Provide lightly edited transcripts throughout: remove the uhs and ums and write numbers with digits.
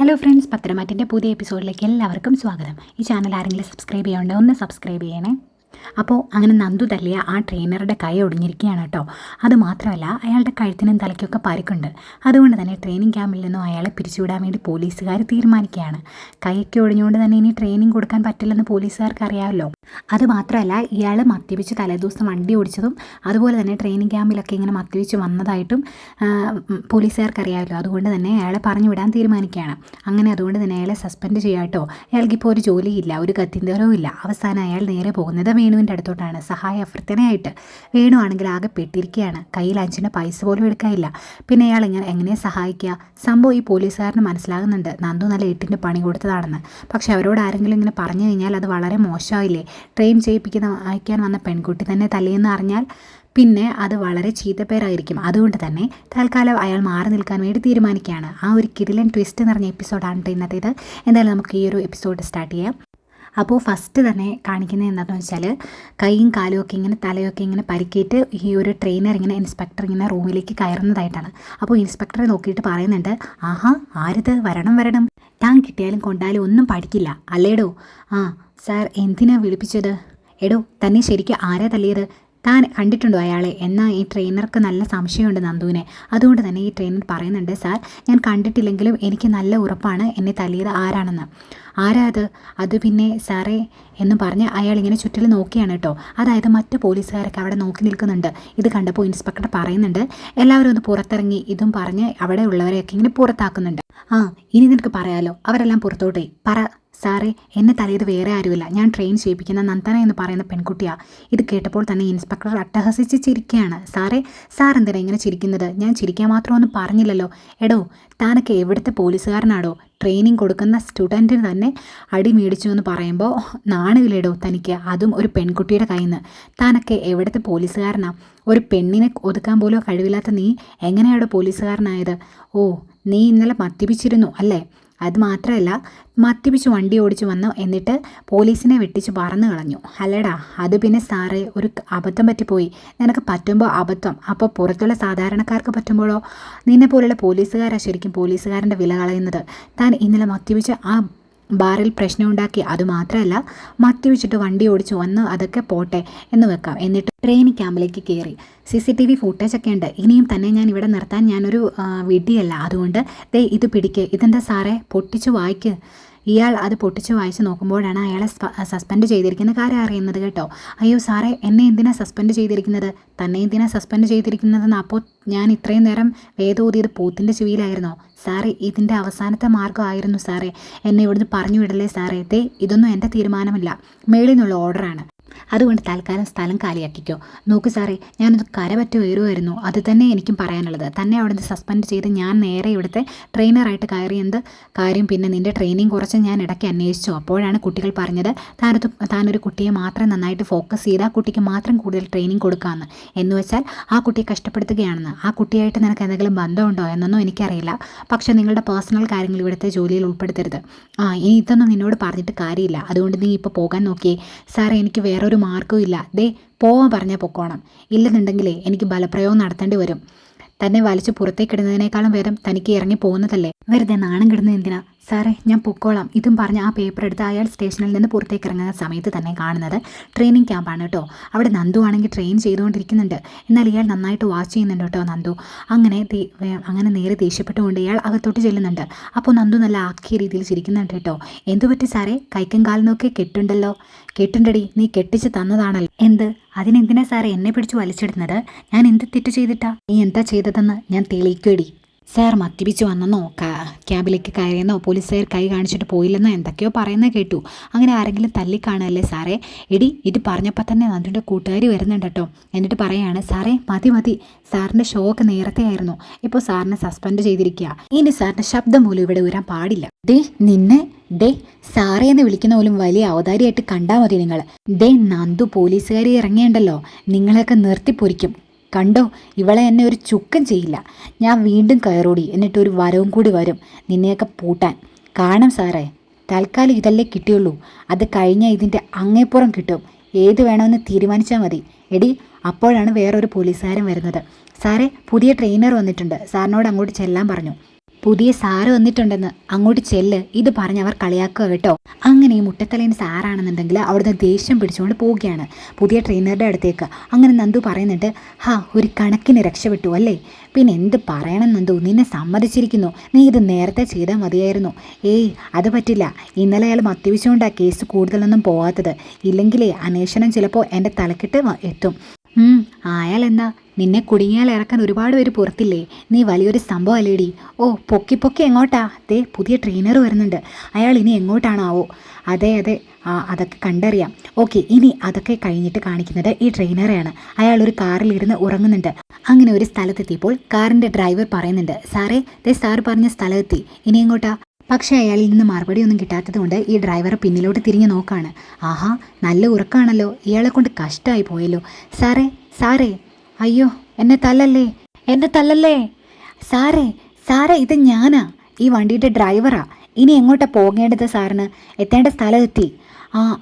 Hello friends, പത്രമാറ്റിൻ്റെ പുതിയ എപ്പിസോഡിലേക്ക് എല്ലാവർക്കും സ്വാഗതം. ഈ ചാനൽ ആരെങ്കിലും സബ്സ്ക്രൈബ് ചെയ്യാണ്ട് ഒന്ന് സബ്സ്ക്രൈബ് ചെയ്യണേ. അപ്പോൾ അങ്ങനെ നന്ദു തല്ലിയ ആ ട്രെയിനറുടെ കൈ ഒടിഞ്ഞിരിക്കുകയാണ് കേട്ടോ. അതുമാത്രമല്ല, അയാളുടെ കഴുത്തിനും തലയ്ക്കൊക്കെ പരിക്കുണ്ട്. അതുകൊണ്ട് തന്നെ ട്രെയിനിങ് ക്യാമ്പിൽ നിന്നും അയാളെ പിരിച്ചുവിടാൻ വേണ്ടി പോലീസുകാർ തീരുമാനിക്കുകയാണ്. കൈയൊക്കെ ഒടിഞ്ഞുകൊണ്ട് തന്നെ ഇനി ട്രെയിനിങ് കൊടുക്കാൻ പറ്റില്ലെന്ന് പോലീസുകാർക്ക് അറിയാമല്ലോ. അതുമാത്രമല്ല, ഇയാൾ മദ്യപിച്ച് തലേദിവസം വണ്ടി ഓടിച്ചതും അതുപോലെ തന്നെ ട്രെയിനിങ് ക്യാമ്പിലൊക്കെ ഇങ്ങനെ മദ്യപിച്ച് വന്നതായിട്ടും പോലീസുകാർക്ക് അറിയാമല്ലോ. അതുകൊണ്ട് തന്നെ അയാളെ പറഞ്ഞു വിടാൻ തീരുമാനിക്കുകയാണ്. അങ്ങനെ അതുകൊണ്ട് തന്നെ അയാളെ സസ്പെൻഡ് ചെയ്യാം കേട്ടോ. അയാൾക്കിപ്പോൾ ഒരു ജോലിയില്ല, ഒരു ഗത്യന്തരവും ഇല്ല. അവസാനം അയാൾ നേരെ പോകുന്നത് വേണുവിൻ്റെ അടുത്തോട്ടാണ് സഹായ അഭ്യർത്ഥനയായിട്ട്. വേണു ആണെങ്കിൽ ആകെ പെട്ടിരിക്കുകയാണ്. കയ്യിൽ 5 പൈസ പോലും എടുക്കാനില്ല. പിന്നെ അയാൾ എങ്ങനെ സഹായിക്കുക? സംഭവം ഈ പോലീസുകാരന് മനസ്സിലാകുന്നുണ്ട് നന്ദു നല്ല 8ൻ്റെ പണി കൊടുത്തതാണെന്ന്. പക്ഷെ അവരോട് ആരെങ്കിലും ഇങ്ങനെ പറഞ്ഞു കഴിഞ്ഞാൽ അത് വളരെ മോശമായില്ലേ? ട്രെയിൻ അയക്കാൻ വന്ന പെൺകുട്ടി തന്നെ തല്ലിയെന്ന് അറിഞ്ഞാൽ പിന്നെ അത് വളരെ ചീത്തപ്പേരായിരിക്കും. അതുകൊണ്ട് തന്നെ തൽക്കാലം അയാൾ മാറി നിൽക്കാൻ വേണ്ടി തീരുമാനിക്കുകയാണ്. ആ ഒരു കിടിലൻ ട്വിസ്റ്റ് നിറഞ്ഞ എപ്പിസോഡാണ് ഇന്നത്തേത്. എന്തായാലും നമുക്ക് ഈ ഒരു എപ്പിസോഡ് സ്റ്റാർട്ട് ചെയ്യാം. അപ്പോൾ ഫസ്റ്റ് തന്നെ കാണിക്കുന്നത് എന്താണെന്ന് വെച്ചാൽ, കൈയും കാലും ഒക്കെ ഇങ്ങനെ തലയൊക്കെ ഇങ്ങനെ പരിക്കേറ്റ് ഈ ഒരു ട്രെയിനർ ഇൻസ്പെക്ടർ റൂമിലേക്ക് കയറുന്നതായിട്ടാണ്. അപ്പോൾ ഇൻസ്പെക്ടറെ നോക്കിയിട്ട് പറയുന്നുണ്ട്, ആഹാ ആരിത്, വരണം, താൻ കിട്ടിയാലും കൊണ്ടാലും ഒന്നും പഠിക്കില്ല അല്ലേടോ? ആ സാർ, എന്തിനാ വിളിപ്പിച്ചത്? എടോ, തന്നെ ശരിക്കും ആരാ തല്ലിയത്? താൻ കണ്ടിട്ടുണ്ടോ അയാളെ? എന്നാൽ ഈ ട്രെയിനർക്ക് നല്ല സംശയമുണ്ട് നന്ദുവിനെ. അതുകൊണ്ട് തന്നെ ഈ ട്രെയിനർ പറയുന്നുണ്ട്, സാർ ഞാൻ കണ്ടിട്ടില്ലെങ്കിലും എനിക്ക് നല്ല ഉറപ്പാണ് എന്നെ തല്ലിയത് ആരാണെന്ന്. ആരാ അത് പിന്നെ സാറേ എന്നും പറഞ്ഞ് അയാൾ ഇങ്ങനെ ചുറ്റിൽ നോക്കിയാണ് കേട്ടോ. അതായത് മറ്റു പോലീസുകാരൊക്കെ അവിടെ നോക്കി നിൽക്കുന്നുണ്ട്. ഇത് കണ്ടപ്പോൾ ഇൻസ്പെക്ടർ പറയുന്നുണ്ട്, എല്ലാവരും ഒന്ന് പുറത്തിറങ്ങി ഇതും പറഞ്ഞ് അവിടെ ഉള്ളവരെയൊക്കെ ഇങ്ങനെ പുറത്താക്കുന്നുണ്ട്. ആ ഇനി നിനക്ക് പറയാലോ, അവരെല്ലാം പുറത്തോട്ടേ പറ. സാറേ, എന്നെ തലയത് വേറെ ആരുമില്ല, ഞാൻ ട്രെയിൻ ചെയ്യിപ്പിക്കുന്ന നന്ദന എന്ന് പറയുന്ന പെൺകുട്ടിയാണ്. ഇത് കേട്ടപ്പോൾ തന്നെ ഇൻസ്പെക്ടർ അട്ടഹസിച്ച് ചിരിക്കുകയാണ്. സാർ എന്തിനാ ഇങ്ങനെ ചിരിക്കുന്നത്? ഞാൻ ചിരിക്കാൻ മാത്രമൊന്നും പറഞ്ഞില്ലല്ലോ. എടോ, താനൊക്കെ എവിടുത്തെ പോലീസുകാരനാടോ? ട്രെയിനിങ് കൊടുക്കുന്ന സ്റ്റുഡൻറ്റിന് തന്നെ അടി മേടിച്ചു എന്ന് പറയുമ്പോൾ നാണമില്ലേടോ തനിക്ക്? അതും ഒരു പെൺകുട്ടിയുടെ കയ്യിൽ നിന്ന്. താനൊക്കെ എവിടുത്തെ പോലീസുകാരനാ? ഒരു പെണ്ണിനെ ഒതുക്കാൻ പോലും കഴിവില്ലാത്ത നീ എങ്ങനെയാടോ പോലീസുകാരനായത്? ഓ, നീ ഇന്നലെ മദ്യപിച്ചിരുന്നു അല്ലേ? അത് മാത്രമല്ല, മദ്യപിച്ച് വണ്ടി ഓടിച്ചു വന്നു, എന്നിട്ട് പോലീസിനെ വെട്ടിച്ച് പറന്നു കളഞ്ഞു അല്ലേടാ? അത് പിന്നെ സാറേ, ഒരു അബദ്ധം പറ്റിപ്പോയി. നിനക്ക് പറ്റുമ്പോൾ അബദ്ധം, അപ്പോൾ പുറത്തുള്ള സാധാരണക്കാർക്ക് പറ്റുമ്പോഴോ? നിന്നെ പോലുള്ള പോലീസുകാരാ ശരിക്കും പോലീസുകാരൻ്റെ വില കളയുന്നത്. താൻ ഇന്നലെ മദ്യപിച്ച് ആ ബാറിൽ പ്രശ്നമുണ്ടാക്കി. അതുമാത്രമല്ല, മദ്യപിച്ചിട്ട് വണ്ടി ഓടിച്ചു വന്ന് അതൊക്കെ പോട്ടെ എന്ന് വെക്കാം. എന്നിട്ട് ട്രെയിനിങ് ക്യാമ്പിലേക്ക് കയറി. CCTV ഫുട്ടേജൊക്കെ ഉണ്ട്. ഇനിയും തന്നെ ഞാൻ ഇവിടെ നിർത്താൻ ഞാനൊരു വിഡ്ഢിയല്ല. അതുകൊണ്ട് ഇത് പിടിക്ക്. ഇതെന്താ സാറേ? പൊട്ടിച്ച് വായിക്ക്. ഇയാൾ അത് പൊട്ടിച്ച് വായിച്ച് നോക്കുമ്പോഴാണ് അയാളെ സസ്പെൻഡ് ചെയ്തിരിക്കുന്ന കാര്യം അറിയുന്നത് കേട്ടോ. അയ്യോ സാറേ, എന്നെ എന്തിനാ സസ്പെൻഡ് ചെയ്തിരിക്കുന്നത്? തന്നെ എന്തിനാ സസ്പെൻഡ് ചെയ്തിരിക്കുന്നതെന്ന് അപ്പോൾ ഞാൻ ഇത്രയും നേരം വേദോതിയത് പോത്തിൻ്റെ ചെവിയിലായിരുന്നോ? സാറേ, ഇതിൻ്റെ അവസാനത്തെ മാർഗ്ഗമായിരുന്നു സാറേ. എന്നെ ഇവിടുന്ന് പറഞ്ഞു വിടല്ലേ സാറേ. ഇതൊന്നും എൻ്റെ തീരുമാനമില്ല, മേളിൽ നിന്നുള്ള ഓർഡറാണ്. അതുകൊണ്ട് തൽക്കാലം സ്ഥലം കാലിയാക്കിക്കോ. നോക്കൂ സാറേ, ഞാനത് കരപറ്റി ഉയരുമായിരുന്നു. അത് തന്നെ എനിക്കും പറയാനുള്ളത്. തന്നെ അവിടുന്ന് സസ്പെൻഡ് ചെയ്ത് ഞാൻ നേരെ ഇവിടുത്തെ ട്രെയിനറായിട്ട് കയറിയത് കാര്യം. പിന്നെ നിൻ്റെ ട്രെയിനിങ് കുറച്ച് ഞാൻ ഇടയ്ക്ക് അന്വേഷിച്ചു. അപ്പോഴാണ് കുട്ടികൾ പറഞ്ഞത് താനൊരു കുട്ടിയെ മാത്രം നന്നായിട്ട് ഫോക്കസ് ചെയ്ത് ആ കുട്ടിക്ക് മാത്രം കൂടുതൽ ട്രെയിനിങ് കൊടുക്കാമെന്ന്. എന്ന് വെച്ചാൽ ആ കുട്ടിയെ കഷ്ടപ്പെടുത്തുകയാണെന്ന്. ആ കുട്ടിയായിട്ട് നിനക്ക് എന്തെങ്കിലും ബന്ധമുണ്ടോ എന്നൊന്നും എനിക്കറിയില്ല. പക്ഷേ നിങ്ങളുടെ പേഴ്സണൽ കാര്യങ്ങൾ ഇവിടുത്തെ ജോലിയിൽ ഉൾപ്പെടുത്തരുത്. ഇനി ഇതൊന്നും നിന്നോട് പറഞ്ഞിട്ട് കാര്യമില്ല. അതുകൊണ്ട് നീ ഇപ്പോൾ പോകാൻ നോക്കിയേ. സാറേ, എനിക്ക് വേറൊരു മാർഗ്ഗവും ഇല്ല. പോവാൻ പറഞ്ഞാൽ പൊക്കോണം. ഇല്ലെന്നുണ്ടെങ്കിലേ എനിക്ക് ബലപ്രയോഗം നടത്തേണ്ടി വരും. തന്നെ വലിച്ച് പുറത്തേക്കിടുന്നതിനേക്കാളും ഭേദം തനിക്ക് ഇറങ്ങി പോകുന്നതല്ലേ. വെറുതെ നാണം കിടുന്നത് എന്തിനാ? സാറേ, ഞാൻ പൊക്കോളാം. ഇതും പറഞ്ഞ് ആ പേപ്പർ എടുത്ത് അയാൾ സ്റ്റേഷനിൽ നിന്ന് പുറത്തേക്ക് ഇറങ്ങുന്ന സമയത്ത് തന്നെ കാണുന്നത് ട്രെയിനിങ് ക്യാമ്പാണ് കേട്ടോ. അവിടെ നന്ദു ആണെങ്കിൽ ട്രെയിൻ ചെയ്തുകൊണ്ടിരിക്കുന്നുണ്ട്. എന്നാൽ ഇയാൾ നന്നായിട്ട് വാച്ച് ചെയ്യുന്നുണ്ട് കേട്ടോ നന്ദു. അങ്ങനെ നേരെ ദേഷ്യപ്പെട്ടുകൊണ്ട് ഇയാൾ അകത്തോട്ട് ചെല്ലുന്നുണ്ട്. അപ്പോൾ നന്ദു നല്ല ആക്കിയ രീതിയിൽ ചിരിക്കുന്നുണ്ട് കേട്ടോ. എന്തു പറ്റി സാറേ? കൈക്കും കാലിനൊക്കെ കെട്ടുണ്ടല്ലോ. കെട്ടുണ്ടടി, നീ കെട്ടിച്ച് തന്നതാണല്ലോ. അതിനെന്തിനാ സാറേ എന്നെ പിടിച്ച് വലിച്ചിടുന്നത്? ഞാൻ എന്ത് തെറ്റ് ചെയ്തിട്ടാ? നീ എന്താ ചെയ്തതെന്ന് ഞാൻ തെളിയിക്കുവേടി. സാർ മദ്യപിച്ച് വന്നെന്നോ ക്യാബിലേക്ക് കയറിയെന്നോ പോലീസുകാർ കൈ കാണിച്ചിട്ട് പോയില്ലെന്നോ എന്തൊക്കെയോ പറയുന്നത് കേട്ടു. അങ്ങനെ ആരെങ്കിലും തല്ലിക്കാണല്ലേ സാറേ? ഇത് പറഞ്ഞപ്പോൾ തന്നെ അതിൻ്റെ കൂട്ടുകാരി വരുന്നുണ്ട് കേട്ടോ. എന്നിട്ട് പറയാണ്, സാറേ മതി, സാറിൻ്റെ ഷോക്ക് നേരത്തെ ആയിരുന്നു. ഇപ്പോൾ സാറിനെ സസ്പെൻഡ് ചെയ്തിരിക്കുക. ഇനി സാറിൻ്റെ ശബ്ദം പോലും ഇവിടെ വരാൻ പാടില്ല. നിന്നെ സാറേ എന്ന് വിളിക്കുന്ന പോലും വലിയ അവതാരിയായിട്ട് കണ്ടാൽ മതി നിങ്ങൾ. നന്ദു പോലീസുകാരി ഇറങ്ങിയുണ്ടല്ലോ, നിങ്ങളെയൊക്കെ നിർത്തിപ്പൊരിക്കും. കണ്ടോ, ഇവളെ എന്നെ ഒരു ചുക്കം ചെയ്യില്ല. ഞാൻ വീണ്ടും കയറോടി, എന്നിട്ടൊരു വരവും കൂടി വരും നിന്നെയൊക്കെ പൂട്ടാൻ. കാണാം സാറേ, തൽക്കാലം ഇതല്ലേ കിട്ടിയുള്ളൂ. അത് കഴിഞ്ഞാൽ ഇതിൻ്റെ അങ്ങേപ്പുറം കിട്ടും. ഏത് വേണമെന്ന് തീരുമാനിച്ചാൽ മതി. അപ്പോഴാണ് വേറൊരു പോലീസുകാരൻ വരുന്നത്. സാറേ, പുതിയ ട്രെയിനർ വന്നിട്ടുണ്ട്, സാറിനോട് അങ്ങോട്ട് ചെല്ലാൻ പറഞ്ഞു. പുതിയ സാറ് വന്നിട്ടുണ്ടെന്ന്, അങ്ങോട്ട് ചെല്ല്, ഇത് പറഞ്ഞ് അവർ കളിയാക്കുക കേട്ടോ. അങ്ങനെ ഈ മുട്ടത്തലേന് സാറാണെന്നുണ്ടെങ്കിൽ അവിടുന്ന് ദേഷ്യം പിടിച്ചുകൊണ്ട് പോവുകയാണ് പുതിയ ട്രെയിനറുടെ അടുത്തേക്ക്. അങ്ങനെ നന്ദു പറയുന്നുണ്ട്, ഒരു കണക്കിന് രക്ഷപ്പെട്ടു അല്ലേ? പിന്നെ എന്ത് പറയണം നന്ദു, നിന്നെ സമ്മതിച്ചിരിക്കുന്നു, നീ ഇത് നേരത്തെ ചെയ്താൽ മതിയായിരുന്നു. ഏയ് അത് പറ്റില്ല, ഇന്നലെ അയാൾ മദ്യപിച്ചുകൊണ്ടാണ് കേസ് കൂടുതലൊന്നും പോവാത്തത്, ഇല്ലെങ്കിലേ അന്വേഷണം ചിലപ്പോൾ എൻ്റെ തലക്കിട്ട് എത്തും. അയാൾ എന്താ, നിന്നെ കുടുങ്ങിയാൽ ഇറക്കാൻ ഒരുപാട് പേര് പുറത്തില്ലേ, നീ വലിയൊരു സംഭവം അല്ലേടി. പൊക്കി പൊക്കി എങ്ങോട്ടാ? ദേ പുതിയ ട്രെയിനർ വരുന്നുണ്ട്, അയാൾ ഇനി എങ്ങോട്ടാണാവോ? അതെ അതൊക്കെ കണ്ടറിയാം. ഓക്കെ, ഇനി അതൊക്കെ കഴിഞ്ഞിട്ട് കാണിക്കുന്നത് ഈ ട്രെയിനറെയാണ്. അയാൾ ഒരു കാറിലിരുന്ന് ഉറങ്ങുന്നുണ്ട്. അങ്ങനെ ഒരു സ്ഥലത്തെത്തിയപ്പോൾ കാറിൻ്റെ ഡ്രൈവർ പറയുന്നുണ്ട്, സാറേ ദേ സാർ പറഞ്ഞ സ്ഥലത്തെത്തി, ഇനി എങ്ങോട്ടാ? പക്ഷേ അയാളിൽ നിന്ന് മറുപടി ഒന്നും കിട്ടാത്തത് കൊണ്ട് ഈ ഡ്രൈവർ പിന്നിലോട്ട് തിരിഞ്ഞു നോക്കാണ്. നല്ല ഉറക്കാണല്ലോ, ഇയാളെ കൊണ്ട് കഷ്ടമായി പോയല്ലോ. സാറേ അയ്യോ എന്നെ തല്ലല്ലേ സാറേ ഇത് ഞാനാ, ഈ വണ്ടിയുടെ ഡ്രൈവറാ. ഇനി എങ്ങോട്ടാ പോകേണ്ടത് സാറിന്? എത്തേണ്ട സ്ഥലമെത്തി.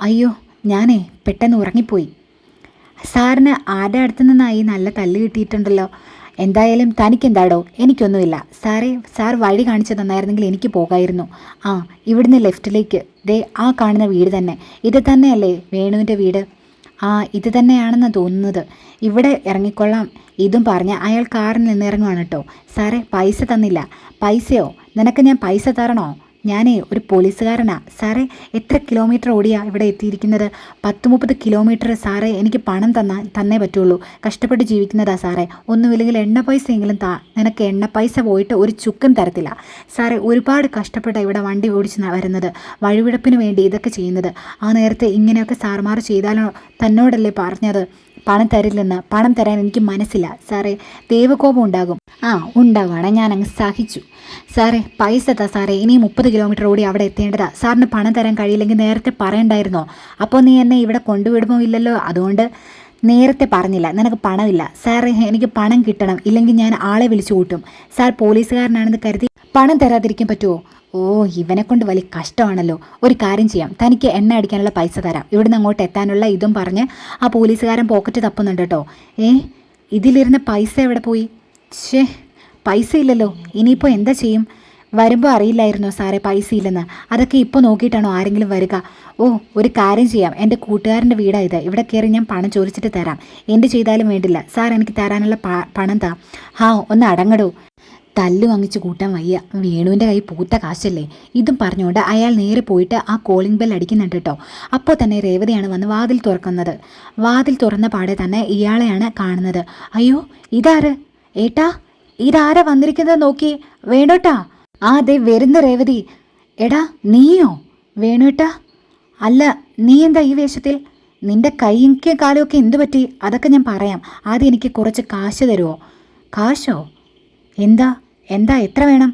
അയ്യോ ഞാനേ പെട്ടെന്ന് ഉറങ്ങിപ്പോയി. സാറിന് ആരുടെ അടുത്ത് നിന്നായി നല്ല തല്ല് കിട്ടിയിട്ടുണ്ടല്ലോ. എന്തായാലും തനിക്കെന്താടോ? എനിക്കൊന്നുമില്ല സാർ വഴി കാണിച്ചു തന്നായിരുന്നെങ്കിൽ എനിക്ക് പോകായിരുന്നു. ഇവിടുന്ന് ലെഫ്റ്റിലേക്ക്, ദേ ആ കാണുന്ന വീട് തന്നെ. ഇത് തന്നെയല്ലേ വേണുവിൻ്റെ വീട്? ഇത് തന്നെയാണെന്ന് തോന്നുന്നത്. ഇവിടെ ഇറങ്ങിക്കൊള്ളാം. ഇതും പറഞ്ഞ് അയാൾ കാറിൽ നിന്ന് ഇറങ്ങുവാണ് കേട്ടോ. സാറേ പൈസ തന്നില്ല. പൈസയോ? നിനക്ക് ഞാൻ പൈസ തരണോ? ഞാനേ ഒരു പോലീസുകാരനാ സാറേ. എത്ര കിലോമീറ്റർ ഓടിയാ ഇവിടെ എത്തിയിരിക്കുന്നത്? 10-30 കിലോമീറ്റർ. സാറേ എനിക്ക് പണം തന്നേ പറ്റുള്ളൂ, കഷ്ടപ്പെട്ട് ജീവിക്കുന്നതാ സാറേ. ഒന്നുമില്ലെങ്കിൽ എണ്ണ പൈസയെങ്കിലും താ. നിനക്ക് എണ്ണ പൈസ പോയിട്ട് ഒരു ചുക്കും തരത്തില്ല സാറേ. ഒരുപാട് കഷ്ടപ്പെട്ട ഇവിടെ വണ്ടി ഓടിച്ച് വരുന്നത്, വഴിവിടപ്പിന് വേണ്ടി ഇതൊക്കെ ചെയ്യുന്നത്. ആ നേരത്തെ ഇങ്ങനെയൊക്കെ സാർമാർ ചെയ്താലോ തന്നോടല്ലേ പറഞ്ഞത് പണം തരില്ലെന്ന്? പണം തരാൻ എനിക്ക് മനസ്സില്ല സാറേ, ദൈവകോപം ഉണ്ടാകും. ഉണ്ടാവുകയാണ്, ഞാനങ്ങ് സഹിച്ചു. സാറേ പൈസ താ സാറേ, ഇനി 30 കിലോമീറ്റർ ഓടി അവിടെ എത്തേണ്ടതാ. സാറിന് പണം തരാൻ കഴിയില്ലെങ്കിൽ നേരത്തെ പറയണ്ടായിരുന്നോ? അപ്പോൾ നീ എന്നെ ഇവിടെ കൊണ്ടുവിടുമോ? ഇല്ലല്ലോ, അതുകൊണ്ട് നേരത്തെ പറഞ്ഞില്ല. നിനക്ക് പണമില്ല സാറേ, എനിക്ക് പണം കിട്ടണം, ഇല്ലെങ്കിൽ ഞാൻ ആളെ വിളിച്ചു കൂട്ടും. സാർ പോലീസുകാരനാണെന്ന് കരുതി പണം തരാതിരിക്കാൻ പറ്റുമോ? ഇവനെ കൊണ്ട് വലിയ കഷ്ടമാണല്ലോ. ഒരു കാര്യം ചെയ്യാം, തനിക്ക് എണ്ണ അടിക്കാനുള്ള പൈസ തരാം, ഇവിടുന്ന് അങ്ങോട്ട് എത്താനുള്ള ഇതും പറഞ്ഞ് ആ പോലീസുകാരൻ പോക്കറ്റ് തപ്പുന്നുണ്ട് കേട്ടോ. ഇതിലിരുന്ന പൈസ എവിടെ പോയി? പൈസ ഇല്ലല്ലോ, ഇനിയിപ്പോൾ എന്താ ചെയ്യും? വരുമ്പോൾ അറിയില്ലായിരുന്നോ സാറേ പൈസ ഇല്ലെന്ന്? അതൊക്കെ ഇപ്പോൾ നോക്കിയിട്ടാണോ ആരെങ്കിലും വരിക? ഒരു കാര്യം ചെയ്യാം, എൻ്റെ കൂട്ടുകാരൻ്റെ വീടാണ് ഇത്, ഇവിടെ കയറി ഞാൻ പണം ചോദിച്ചിട്ട് തരാം. എന്ത് ചെയ്താലും വേണ്ടില്ല സാർ, എനിക്ക് തരാനുള്ള പണം താ. ഒന്ന് അടങ്ങടോ. തല്ല് വാങ്ങിച്ച് കൂട്ടാൻ വയ്യ, വേണുവിൻ്റെ കൈ പൂത്ത കാശല്ലേ. ഇതും പറഞ്ഞുകൊണ്ട് അയാൾ നേരെ പോയിട്ട് ആ കോളിംഗ് ബെൽ അടിക്കുന്നുണ്ട് കേട്ടോ. അപ്പോൾ തന്നെ രേവതിയാണ് വന്ന് വാതിൽ തുറക്കുന്നത്. വാതിൽ തുറന്ന പാടെ തന്നെ ഇയാളെയാണ് കാണുന്നത്. അയ്യോ ഇതാര്? ഏട്ടാ ഇതാരാ വന്നിരിക്കുന്നത് നോക്കി. വേണോട്ടാ. അതെ വരുന്ന രേവതി. എടാ നീയോ വേണുട്ടാ? അല്ല, നീ എന്താ ഈ വേഷത്തിൽ? നിന്റെ കൈയും കാലുമൊക്കെ എന്തു പറ്റി? അതൊക്കെ ഞാൻ പറയാം, ആദ്യം എനിക്ക് കുറച്ച് കാശ് തരുമോ? കാശോ? എന്താ എത്ര വേണം?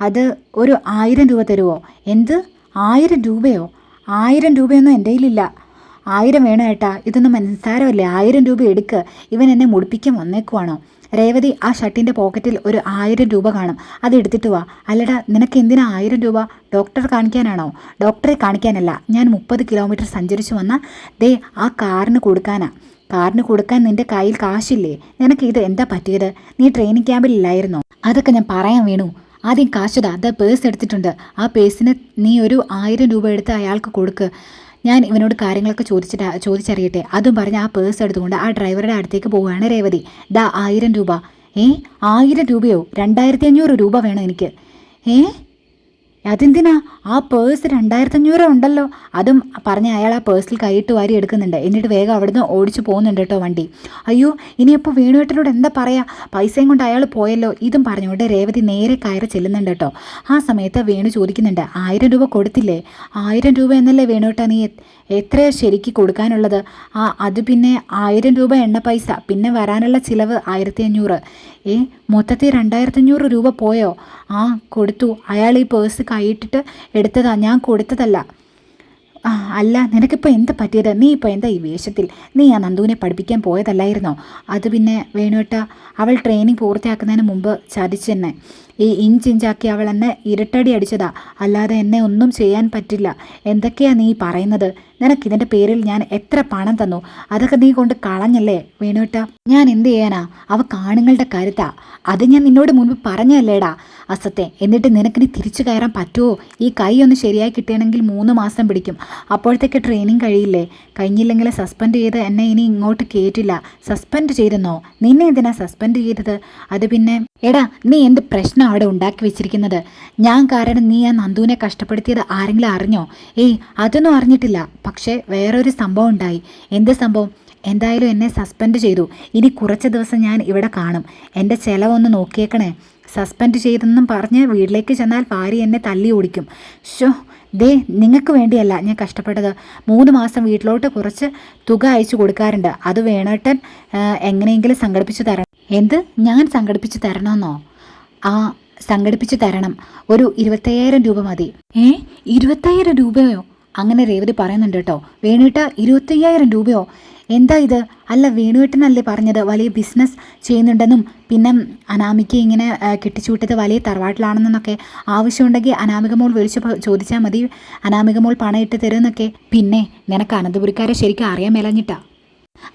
അത് ഒരു 1000 രൂപ തരുമോ? എന്ത് 1000 രൂപയോ? 1000 രൂപയൊന്നും എൻ്റെ കയ്യിലില്ല. 1000 വേണം ഏട്ടാ, ഇതൊന്നും മനസ്സാരമല്ലേ. 1000 രൂപ എടുക്ക്. ഇവൻ എന്നെ മുടിപ്പിക്കാൻ വന്നേക്കുവാണോ? രേവതി ആ ഷർട്ടിൻ്റെ പോക്കറ്റിൽ ഒരു 1000 രൂപ കാണും, അത് എടുത്തിട്ട് വാ. അല്ലടാ നിനക്ക് എന്തിനാ 1000 രൂപ? ഡോക്ടറെ കാണിക്കാനാണോ? ഡോക്ടറെ കാണിക്കാനല്ല, ഞാൻ 30 കിലോമീറ്റർ സഞ്ചരിച്ച് വന്ന ദേ ആ കാറിന് കൊടുക്കാനാ. കാറിന് കൊടുക്കാൻ നിൻ്റെ കയ്യിൽ കാശില്ലേ? നിനക്ക് ഇത് എന്താ പറ്റിയത്? നീ ട്രെയിനിങ് ക്യാമ്പിലില്ലായിരുന്നോ? അതൊക്കെ ഞാൻ പറയാൻ വേണു. ആദ്യം കാശുതാ. അത് പേഴ്സ് എടുത്തിട്ടുണ്ട്, ആ പേഴ്സിന് നീ ഒരു 1000 രൂപ എടുത്ത് അയാൾക്ക് കൊടുക്ക്. ഞാൻ ഇവനോട് കാര്യങ്ങളൊക്കെ ചോദിച്ചറിയട്ടെ. അതും പറഞ്ഞ് ആ പേഴ്സ് എടുത്തുകൊണ്ട് ആ ഡ്രൈവറുടെ അടുത്തേക്ക് പോവുകയാണ് രേവതി. 1000 രൂപ. 1000 രൂപയോ? 2500 രൂപ വേണം എനിക്ക്. അതെന്തിനാ? ആ പേഴ്സ് 2500 ഉണ്ടല്ലോ. അതും പറഞ്ഞ് അയാൾ ആ പേഴ്സിൽ കൈയിട്ട് വാരി എടുക്കുന്നുണ്ട്. എന്നിട്ട് വേഗം അവിടുന്ന് ഓടിച്ചു പോകുന്നുണ്ട് കേട്ടോ വണ്ടി. അയ്യോ ഇനിയിപ്പോൾ വേണുവേട്ടനോട് എന്താ പറയുക? പൈസയും കൊണ്ട് അയാൾ പോയല്ലോ. ഇതും പറഞ്ഞുകൊണ്ട് രേവതി നേരെ കയറി ചെല്ലുന്നുണ്ട് കേട്ടോ. ആ സമയത്ത് വേണു ചോദിക്കുന്നുണ്ട്, 1000 രൂപ കൊടുത്തില്ലേ? 1000 രൂപ എന്നല്ലേ വേണുവേട്ടാ, നീ എത്രയാ ശരിക്ക് കൊടുക്കാനുള്ളത്? അത് പിന്നെ 1000 രൂപ എണ്ണ പൈസ, പിന്നെ വരാനുള്ള ചിലവ് 1500. മൊത്തത്തിൽ 2500 രൂപ പോയോ? കൊടുത്തു. അയാൾ ഈ പേഴ്സ് കൈയിട്ടിട്ട് എടുത്തതാ, ഞാൻ കൊടുത്തതല്ല. അല്ല നിനക്കിപ്പോൾ എന്താ പറ്റിയത്? നീ ഇപ്പോൾ എന്താ ഈ വേഷത്തിൽ? നീ ആ നന്ദുവിനെ പഠിപ്പിക്കാൻ പോയതല്ലായിരുന്നോ? അത് പിന്നെ വേണുവേട്ടാ, അവൾ ട്രെയിനിങ് പൂർത്തിയാക്കുന്നതിന് മുമ്പ് ചതിച്ചെന്നെ. ഈ ഇഞ്ചിഞ്ചാക്കി അവൾ എന്നെ ഇരട്ടടി അടിച്ചതാ, അല്ലാതെ എന്നെ ഒന്നും ചെയ്യാൻ പറ്റില്ല. എന്തൊക്കെയാ നീ പറയുന്നത്? നിനക്കിതിൻ്റെ പേരിൽ ഞാൻ എത്ര പണം തന്നു, അതൊക്കെ നീ കൊണ്ട് കളഞ്ഞല്ലേ വേണുവേട്ട? ഞാൻ എന്ത് ചെയ്യാനാ? അവ കാണുങ്ങളുടെ കരുത്താ. അത് ഞാൻ നിന്നോട് മുൻപ് പറഞ്ഞല്ലേടാ അസത്തെ. എന്നിട്ട് നിനക്കിനി തിരിച്ചു കയറാൻ പറ്റുമോ? ഈ കൈ ഒന്ന് ശരിയായി കിട്ടിയാണെങ്കിൽ 3 മാസം പിടിക്കും. അപ്പോഴത്തേക്ക് ട്രെയിനിങ് കഴിയില്ലേ? കഴിഞ്ഞില്ലെങ്കിൽ സസ്പെൻഡ് ചെയ്ത് എന്നെ ഇനി ഇങ്ങോട്ട് കയറ്റില്ല. സസ്പെൻഡ് ചെയ്തെന്നോ? നിന്നെ എന്തിനാ സസ്പെൻഡ് ചെയ്തത്? അത് പിന്നെ എടാ, നീ എന്ത് പ്രശ്നം അവിടെ ഉണ്ടാക്കി വെച്ചിരിക്കുന്നത്? ഞാൻ കാരണം നീ ആ നന്ദുവിനെ കഷ്ടപ്പെടുത്തിയത് ആരെങ്കിലും അറിഞ്ഞോ? ഏയ്, അതൊന്നും അറിഞ്ഞിട്ടില്ല. പക്ഷേ വേറൊരു സംഭവം ഉണ്ടായി. എന്ത് സംഭവം? എന്തായാലും എന്നെ സസ്പെൻഡ് ചെയ്തു. ഇനി കുറച്ച് ദിവസം ഞാൻ ഇവിടെ കാണും. എൻ്റെ ചിലവൊന്ന് നോക്കിയേക്കണേ. സസ്പെൻഡ് ചെയ്തെന്നും പറഞ്ഞ് വീട്ടിലേക്ക് ചെന്നാൽ ഭാര്യ എന്നെ തല്ലി ഓടിക്കും. ഷോ, ദേ, നിങ്ങൾക്ക് വേണ്ടിയല്ല ഞാൻ കഷ്ടപ്പെട്ടത്. 3 മാസം വീട്ടിലോട്ട് കുറച്ച് തുക അയച്ചു കൊടുക്കാറുണ്ട്. അത് വേണേട്ടൻ എങ്ങനെയെങ്കിലും സംഘടിപ്പിച്ചു തരണം. എന്ത്? ഞാൻ സംഘടിപ്പിച്ചു തരണമെന്നോ? ആ, സംഘടിപ്പിച്ചു തരണം. ഒരു 25,000 രൂപ മതി. 25,000 രൂപയോ? അങ്ങനെ രേവതി പറയുന്നുണ്ട് കേട്ടോ. വേണുവേട്ട, 25,000 രൂപയോ? എന്താ ഇത്? അല്ല, വേണുവേട്ടനല്ലേ പറഞ്ഞത് വലിയ ബിസിനസ് ചെയ്യുന്നുണ്ടെന്നും പിന്നെ അനാമിക ഇങ്ങനെ കെട്ടിച്ചുവിട്ടത് വലിയ തറവാട്ടിലാണെന്നൊക്കെ. ആവശ്യമുണ്ടെങ്കിൽ അനാമിക മോൾ വിളിച്ച് ചോദിച്ചാൽ മതി, അനാമിക മോൾ പണം ഇട്ട് തരുമെന്നൊക്കെ. പിന്നെ നിനക്ക് അനന്തപുരിക്കാരെ ശരിക്കും അറിയാൻ മേലഞ്ഞിട്ടാ.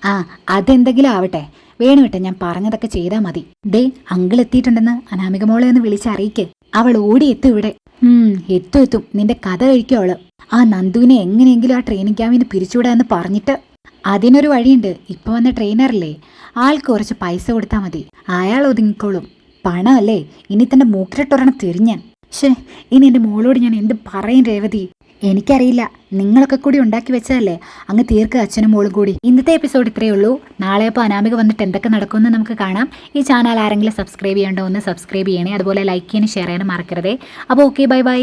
ആ, അതെന്തെങ്കിലും ആവട്ടെ വേണുവേട്ട, ഞാൻ പറഞ്ഞതൊക്കെ ചെയ്താൽ മതി. ദേ, അങ്കിൾ എത്തിയിട്ടുണ്ടെന്ന് അനാമിക മോളെ ഒന്ന് വിളിച്ചറിയിക്ക്. അവൾ ഓടി എത്തും ഇവിടെ. എത്തും. നിന്റെ കഥ കഴിക്കോള്. ആ നന്ദുവിനെ എങ്ങനെയെങ്കിലും ആ ട്രെയിനിങ് ക്യാമ്പിന് പിരിച്ചുവിടാന്ന് പറഞ്ഞിട്ട്. അതിനൊരു വഴിയുണ്ട്. ഇപ്പോൾ വന്ന ട്രെയിനറല്ലേ, ആൾക്ക് കുറച്ച് പൈസ കൊടുത്താൽ മതി. അയാൾ ഒതുങ്ങിക്കോളും. പണമല്ലേ, ഇനി തന്നെ മൂക്കിലിട്ടൊരെണ്ണം തിരിഞ്ഞാൻ. ഇനി എൻ്റെ മോളോട് ഞാൻ എന്ത് പറയും രേവതി? എനിക്കറിയില്ല, നിങ്ങളൊക്കെ കൂടി ഉണ്ടാക്കി വെച്ചതല്ലേ, അങ്ങ് തീർക്ക് അച്ഛനും മോളും കൂടി. ഇന്നത്തെ എപ്പിസോഡ് ഇത്രയേ ഉള്ളൂ. നാളെ അപ്പോൾ അനാമിക വന്നിട്ട് എന്തൊക്കെ നടക്കുമെന്ന് നമുക്ക് കാണാം. ഈ ചാനൽ ആരെങ്കിലും സബ്സ്ക്രൈബ് ചെയ്യേണ്ടോ ഒന്ന് സബ്സ്ക്രൈബ് ചെയ്യണേ. അതുപോലെ ലൈക്ക് ചെയ്യാനും ഷെയർ ചെയ്യാനും മറക്കരുതേ. അപ്പോൾ ഓക്കെ, ബൈ ബൈ.